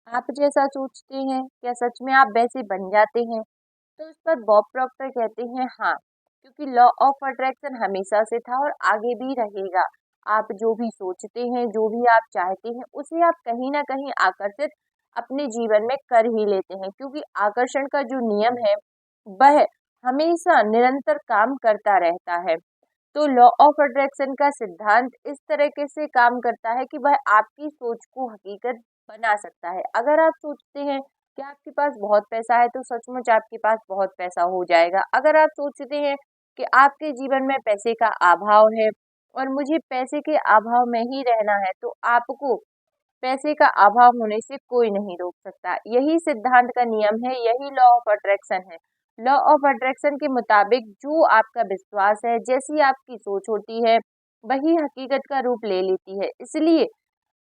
आप जैसा सोचते हैं क्या सच में आप वैसे बन जाते हैं? तो इस पर बॉब प्रॉक्टर कहते हैं हाँ, क्योंकि लॉ ऑफ अट्रैक्शन हमेशा से था और आगे भी रहेगा। आप जो भी सोचते हैं, जो भी आप चाहते हैं, उसे आप कहीं न कहीं आकर्षित अपने जीवन में कर ही लेते हैं, क्योंकि आकर्षण का जो नियम है, वह हमेशा निरंतर काम करता रहता है। तो लॉ ऑफ अट्रैक्शन का सिद्धांत इस तरीके से काम करता है कि वह आपकी सोच को हकीकत बना सकता है। अगर आप सोचते हैं कि आपके पास बहुत पैसा है तो सचमुच आपके पास बहुत पैसा हो जाएगा। अगर आप सोचते हैं कि आपके जीवन में पैसे का अभाव है और मुझे पैसे के अभाव में ही रहना है, तो आपको पैसे का अभाव होने से कोई नहीं रोक सकता। यही सिद्धांत का नियम है, यही लॉ ऑफ अट्रैक्शन है। लॉ ऑफ अट्रैक्शन के मुताबिक जो आपका विश्वास है, जैसी आपकी सोच होती है, वही हकीकत का रूप ले लेती है। इसलिए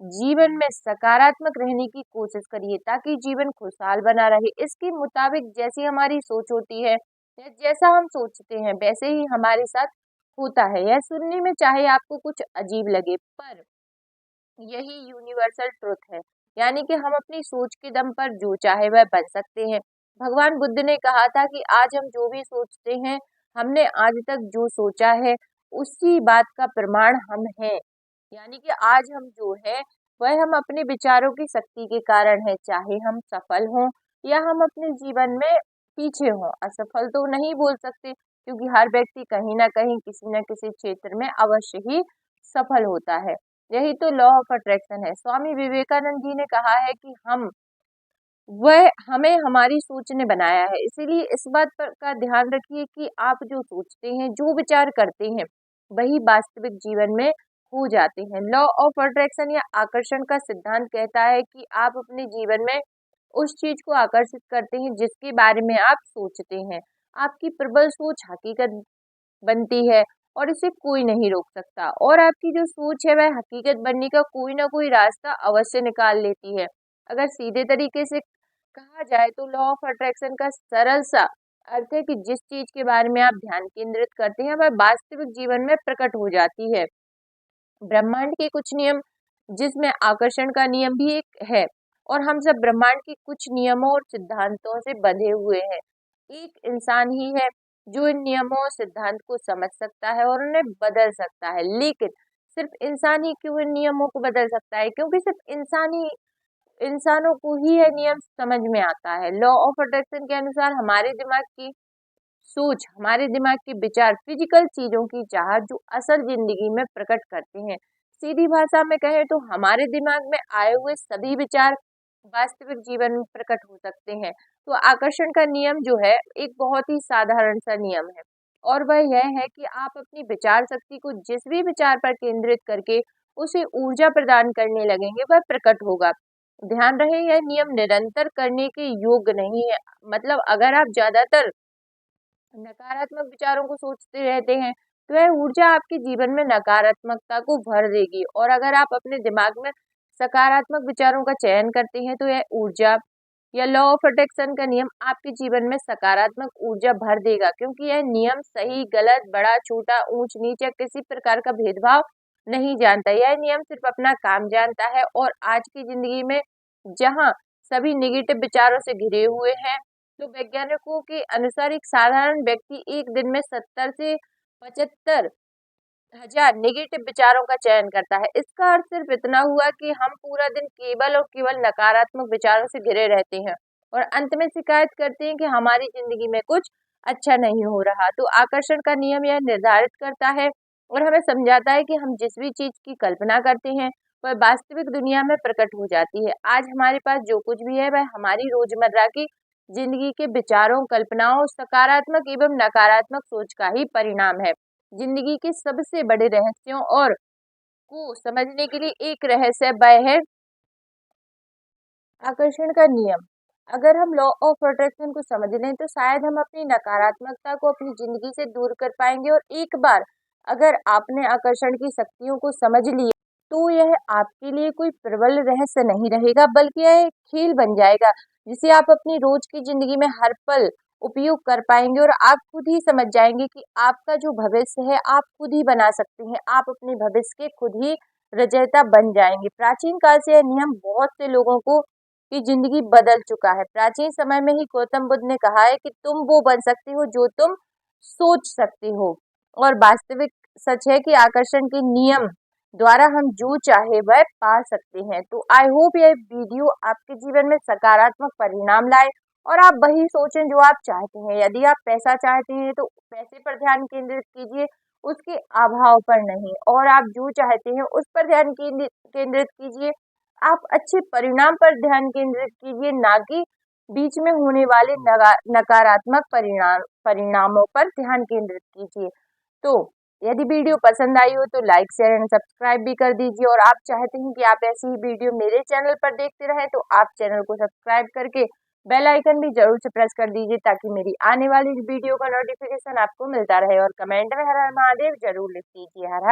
जीवन में सकारात्मक रहने की कोशिश करिए ताकि जीवन खुशहाल बना रहे। इसके मुताबिक जैसी हमारी सोच होती है या जैसा हम सोचते हैं वैसे ही हमारे साथ होता है। यह सुनने में चाहे आपको कुछ अजीब लगे, पर यही यूनिवर्सल ट्रुथ है। यानी कि हम अपनी सोच के दम पर जो चाहे वह बन सकते हैं। भगवान बुद्ध ने कहा था कि आज हम जो भी सोचते हैं, हमने आज तक जो सोचा है, उसी बात का प्रमाण हम हैं। यानी कि आज हम जो है वह हम अपने विचारों की शक्ति के कारण है। चाहे हम सफल हों या हम अपने जीवन में पीछे हों, असफल तो नहीं बोल सकते, क्योंकि हर व्यक्ति कहीं ना कहीं किसी न किसी क्षेत्र में अवश्य ही सफल होता है। यही तो लॉ ऑफ अट्रैक्शन है। स्वामी विवेकानंद जी ने कहा है कि हम वह हमें हमारी सोच ने बनाया है। इसीलिए इस बात पर का ध्यान रखिए कि आप जो सोचते हैं, जो विचार करते हैं, वही वास्तविक जीवन में हो जाते हैं। लॉ ऑफ अट्रैक्शन या आकर्षण का सिद्धांत कहता है कि आप अपने जीवन में उस चीज को आकर्षित करते हैं जिसके बारे में आप सोचते हैं। आपकी प्रबल सोच हकीकत बनती है और इसे कोई नहीं रोक सकता, और आपकी जो सोच है वह हकीकत बनने का कोई ना कोई रास्ता अवश्य निकाल लेती है। अगर सीधे तरीके से कहा जाए तो लॉ ऑफ अट्रैक्शन का सरल सा अर्थ है कि जिस चीज के बारे में आप ध्यान केंद्रित करते हैं वह वास्तविक जीवन में प्रकट हो जाती है। ब्रह्मांड के कुछ नियम, जिसमें आकर्षण का नियम भी एक है, और हम सब ब्रह्मांड के कुछ नियमों और सिद्धांतों से बंधे हुए हैं। एक इंसान ही है जो इन नियमों और सिद्धांत को समझ सकता है और उन्हें बदल सकता है। लेकिन सिर्फ इंसान ही क्यों इन नियमों को बदल सकता है? क्योंकि सिर्फ इंसानों को ही यह नियम समझ में आता है। लॉ ऑफ अट्रैक्शन के अनुसार हमारे दिमाग की सोच, हमारे दिमाग के विचार फिजिकल चीजों की चाहत जो असल जिंदगी में प्रकट करते हैं। सीधी भाषा में कहें तो हमारे दिमाग में आए हुए सभी विचार वास्तविक जीवन में प्रकट हो सकते हैं। तो आकर्षण का नियम जो है एक बहुत ही साधारण सा नियम है, और वह यह है कि आप अपनी विचार शक्ति को जिस भी विचार पर केंद्रित करके उसे ऊर्जा प्रदान करने लगेंगे वह प्रकट होगा। ध्यान रहे यह नियम निरंतर करने के योग्य नहीं है। मतलब अगर आप ज्यादातर नकारात्मक विचारों को सोचते रहते हैं तो वह ऊर्जा आपके जीवन में नकारात्मकता को भर देगी, और अगर आप अपने दिमाग में सकारात्मक विचारों का चयन करते हैं तो यह ऊर्जा या लॉ ऑफ अट्रैक्शन का नियम आपके जीवन में सकारात्मक ऊर्जा भर देगा, क्योंकि यह नियम सही गलत बड़ा छोटा ऊंच नीच या किसी प्रकार का भेदभाव नहीं जानता। यह नियम सिर्फ अपना काम जानता है, और आज की जिंदगी में जहाँ सभी निगेटिव विचारों से घिरे हुए हैं, तो वैज्ञानिकों के अनुसार एक साधारण व्यक्ति एक दिन में 70 से 75,000 नेगेटिव विचारों का चयन करता है। इसका अर्थ सिर्फ इतना हुआ कि हम पूरा दिन केवल और केवल नकारात्मक विचारों से घिरे रहते हैं और अंत में शिकायत करते हैं कि हमारी जिंदगी में कुछ अच्छा नहीं हो रहा। तो आकर्षण का नियम यह निर्धारित करता है और हमें समझाता है कि हम जिस भी चीज की कल्पना करते हैं वह वास्तविक दुनिया में प्रकट हो जाती है। आज हमारे पास जो कुछ भी है वह हमारी रोजमर्रा की जिंदगी के विचारों, कल्पनाओं, सकारात्मक एवं नकारात्मक सोच का ही परिणाम है। जिंदगी के सबसे बड़े रहस्यों और को समझने के लिए एक रहस्य वह है आकर्षण का नियम। अगर हम लॉ ऑफ अट्रैक्शन को समझ लें तो शायद हम अपनी नकारात्मकता को अपनी जिंदगी से दूर कर पाएंगे, और एक बार अगर आपने आकर्षण की शक्तियों को समझ लिया तो यह आपके लिए कोई प्रबल रहस्य नहीं रहेगा, बल्कि यह एक खेल बन जाएगा जिसे आप अपनी रोज की जिंदगी में हर पल उपयोग कर पाएंगे, और आप खुद ही समझ जाएंगे कि आपका जो भविष्य है आप खुद ही बना सकते हैं। आप अपने भविष्य के खुद ही रचयिता बन जाएंगे। प्राचीन काल से यह नियम बहुत से लोगों को कि जिंदगी बदल चुका है। प्राचीन समय में ही गौतम बुद्ध ने कहा है कि तुम वो बन सकते हो जो तुम सोच सकते हो। और वास्तविक सच है कि आकर्षण के नियम द्वारा हम जो चाहे वह पा सकते हैं। तो आई होप ये वीडियो आपके जीवन में सकारात्मक परिणाम लाए और आप वही सोचें जो आप चाहते हैं। यदि आप पैसा चाहते हैं तो पैसे पर ध्यान केंद्रित कीजिए, उसके अभाव पर नहीं। और आप जो चाहते हैं उस पर ध्यान केंद्रित कीजिए। आप अच्छे परिणाम पर ध्यान केंद्रित कीजिए, ना कि बीच में होने वाले नकारात्मक परिणामों पर ध्यान केंद्रित कीजिए। तो यदि वीडियो पसंद आई हो तो लाइक शेयर एंड सब्सक्राइब भी कर दीजिए। और आप चाहते हैं कि आप ऐसी ही वीडियो मेरे चैनल पर देखते रहें तो आप चैनल को सब्सक्राइब करके बेल आइकन भी जरूर से प्रेस कर दीजिए, ताकि मेरी आने वाली वीडियो का नोटिफिकेशन आपको मिलता रहे। और कमेंट में हर हर महादेव जरूर लिख दीजिए। हर हर